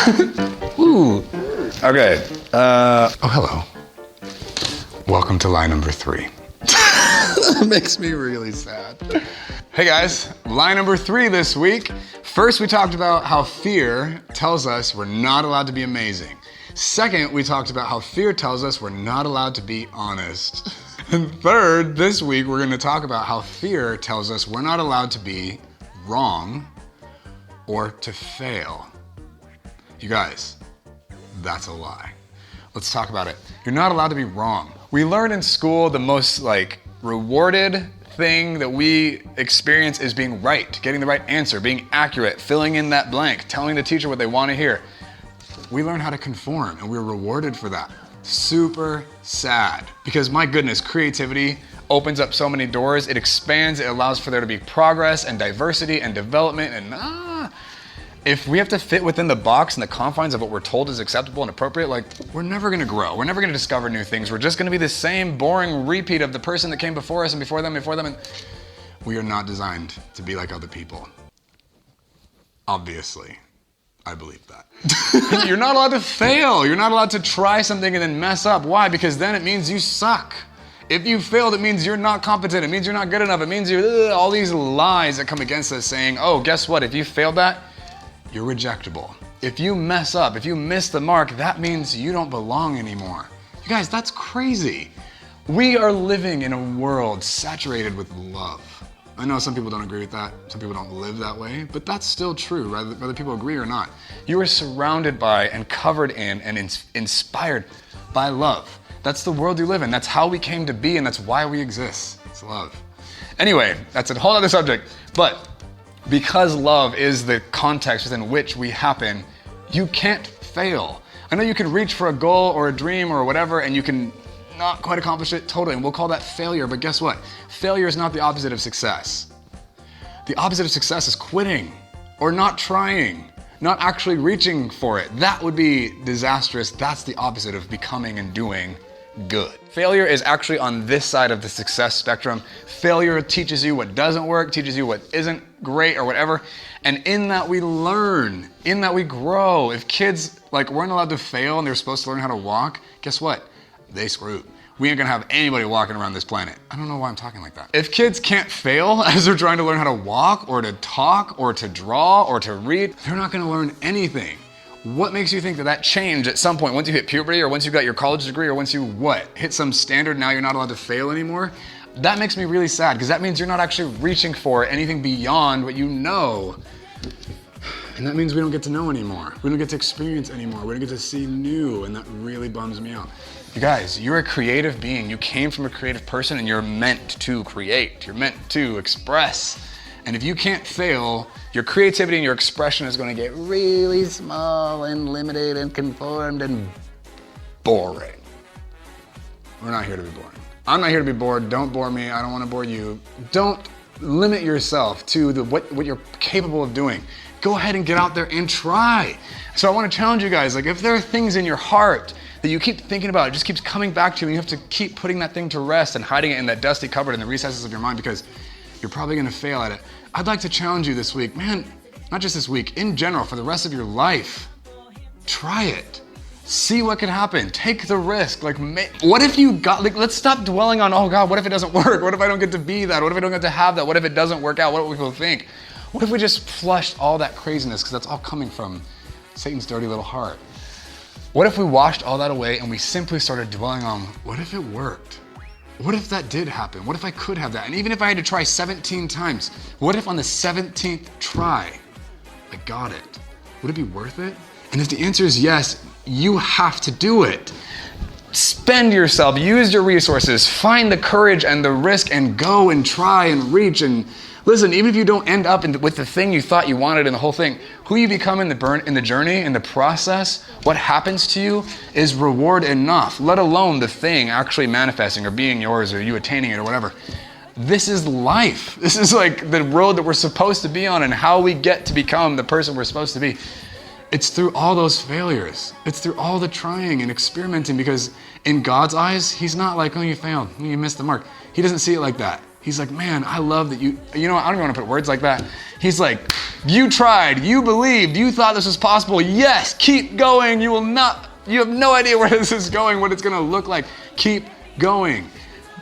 Ooh. Okay. Oh, hello. Welcome to lie number 3. That makes me really sad. Hey guys, lie number 3 this week. First, we talked about how fear tells us we're not allowed to be amazing. Second, we talked about how fear tells us we're not allowed to be honest. And third, this week, we're going to talk about how fear tells us we're not allowed to be wrong or to fail. You guys, that's a lie. Let's talk about it. You're not allowed to be wrong. We learn in school the most rewarded thing that we experience is being right, getting the right answer, being accurate, filling in that blank, telling the teacher what they want to hear. We learn how to conform and we're rewarded for that. Super sad, because my goodness, creativity opens up so many doors. It expands, it allows for there to be progress and diversity and development, and if we have to fit within the box and the confines of what we're told is acceptable and appropriate, we're never gonna grow. We're never gonna discover new things. We're just gonna be the same boring repeat of the person that came before us and before them, and we are not designed to be like other people. Obviously, I believe that. You're not allowed to fail. You're not allowed to try something and then mess up. Why? Because then it means you suck. If you failed, it means you're not competent. It means you're not good enough. It means all these lies that come against us saying, oh, guess what? If you failed that, you're rejectable. If you mess up, if you miss the mark, that means you don't belong anymore. You guys, that's crazy. We are living in a world saturated with love. I know some people don't agree with that. Some people don't live that way, but that's still true, whether people agree or not. You are surrounded by and covered in and inspired by love. That's the world you live in. That's how we came to be, and that's why we exist. It's love. Anyway, that's a whole other subject, but because love is the context within which we happen, you can't fail. I know you can reach for a goal or a dream or whatever, and you can not quite accomplish it totally, and we'll call that failure, but guess what? Failure is not the opposite of success. The opposite of success is quitting or not trying, not actually reaching for it. That would be disastrous. That's the opposite of becoming and doing good. Failure is actually on this side of the success spectrum. Failure teaches you what doesn't work, teaches you what isn't great or whatever. And in that we learn, in that we grow. If kids weren't allowed to fail and they're supposed to learn how to walk, guess what? They screwed. We ain't gonna have anybody walking around this planet. I don't know why I'm talking like that. If kids can't fail as they're trying to learn how to walk or to talk or to draw or to read, they're not gonna learn anything. What makes you think that changed at some point, once you hit puberty or once you got your college degree or once you hit some standard, now you're not allowed to fail anymore? That makes me really sad, because that means you're not actually reaching for anything beyond what you know. And that means we don't get to know anymore. We don't get to experience anymore. We don't get to see new, and that really bums me out. You guys, you're a creative being. You came from a creative person and you're meant to create. You're meant to express. And if you can't fail, your creativity and your expression is going to get really small and limited and conformed and boring. We're not here to be boring. I'm not here to be bored. Don't bore me. I don't want to bore you. Don't limit yourself to what you're capable of doing. Go ahead and get out there and try. So I want to challenge you guys, if there are things in your heart that you keep thinking about, it just keeps coming back to you, and you have to keep putting that thing to rest and hiding it in that dusty cupboard in the recesses of your mind, because you're probably gonna fail at it. I'd like to challenge you this week, man, not just this week, in general, for the rest of your life. Try it. See what can happen. Take the risk. What if you let's stop dwelling on, oh God, what if it doesn't work? What if I don't get to be that? What if I don't get to have that? What if it doesn't work out? What will people think? What if we just flushed all that craziness, because that's all coming from Satan's dirty little heart. What if we washed all that away and we simply started dwelling on, what if it worked? What if that did happen? What if I could have that? And even if I had to try 17 times, what if on the 17th try, I got it? Would it be worth it? And if the answer is yes, you have to do it. Spend yourself, use your resources, find the courage and the risk, and go and try and reach. And listen, even if you don't end up with the thing you thought you wanted in the whole thing, who you become in the journey, in the process, what happens to you is reward enough, let alone the thing actually manifesting or being yours or you attaining it or whatever. This is life. This is the road that we're supposed to be on, and how we get to become the person we're supposed to be. It's through all those failures. It's through all the trying and experimenting, because in God's eyes, he's not like, oh, you failed, you missed the mark. He doesn't see it like that. He's like, man, I love that you know what, I don't even want to put words like that. He's like, you tried, you believed, you thought this was possible. Yes, keep going. You have no idea where this is going, what it's gonna look like. Keep going.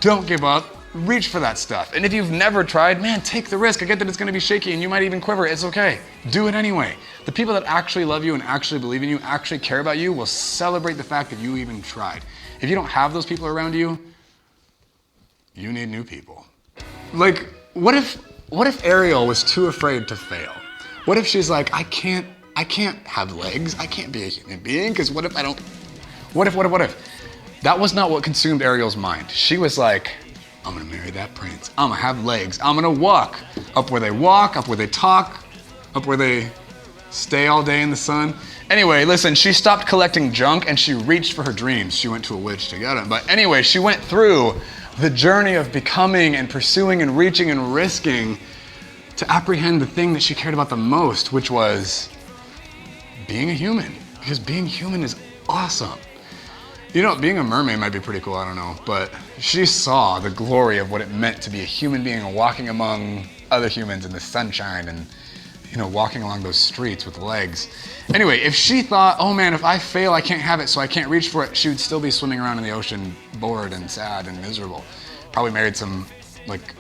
Don't give up. Reach for that stuff. And if you've never tried, man, take the risk. I get that it's gonna be shaky and you might even quiver. It's okay. Do it anyway. The people that actually love you and actually believe in you, actually care about you, will celebrate the fact that you even tried. If you don't have those people around you, you need new people. Like, what if Ariel was too afraid to fail? What if she's like, I can't have legs. I can't be a human being, because what if? That was not what consumed Ariel's mind. She was like, I'm gonna marry that prince. I'm gonna have legs. I'm gonna walk. Up where they walk, up where they talk, up where they stay all day in the sun. Anyway, listen, she stopped collecting junk and she reached for her dreams. She went to a witch to get them. But anyway, she went through the journey of becoming and pursuing and reaching and risking to apprehend the thing that she cared about the most, which was being a human. Because being human is awesome. You know, being a mermaid might be pretty cool, I don't know, but she saw the glory of what it meant to be a human being walking among other humans in the sunshine and, you know, walking along those streets with legs. Anyway, if she thought, oh man, if I fail, I can't have it, so I can't reach for it, she would still be swimming around in the ocean bored and sad and miserable. Probably married some, like,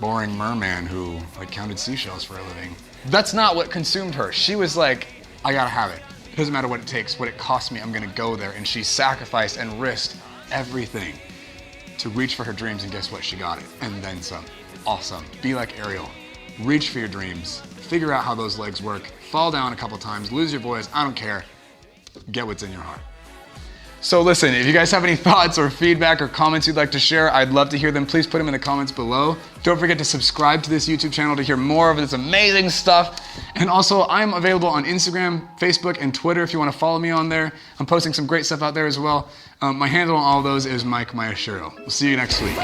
boring merman who, like, counted seashells for a living. That's not what consumed her. She was like, I gotta have it. It doesn't matter what it takes, what it costs me, I'm gonna go there. And she sacrificed and risked everything to reach for her dreams, and guess what? She got it, and then some. Awesome. Be like Ariel. Reach for your dreams. Figure out how those legs work. Fall down a couple times, lose your voice, I don't care. Get what's in your heart. So listen, if you guys have any thoughts or feedback or comments you'd like to share, I'd love to hear them. Please put them in the comments below. Don't forget to subscribe to this YouTube channel to hear more of this amazing stuff. And also, I'm available on Instagram, Facebook, and Twitter if you want to follow me on there. I'm posting some great stuff out there as well. My handle on all of those is Mike Maeshiro. We'll see you next week.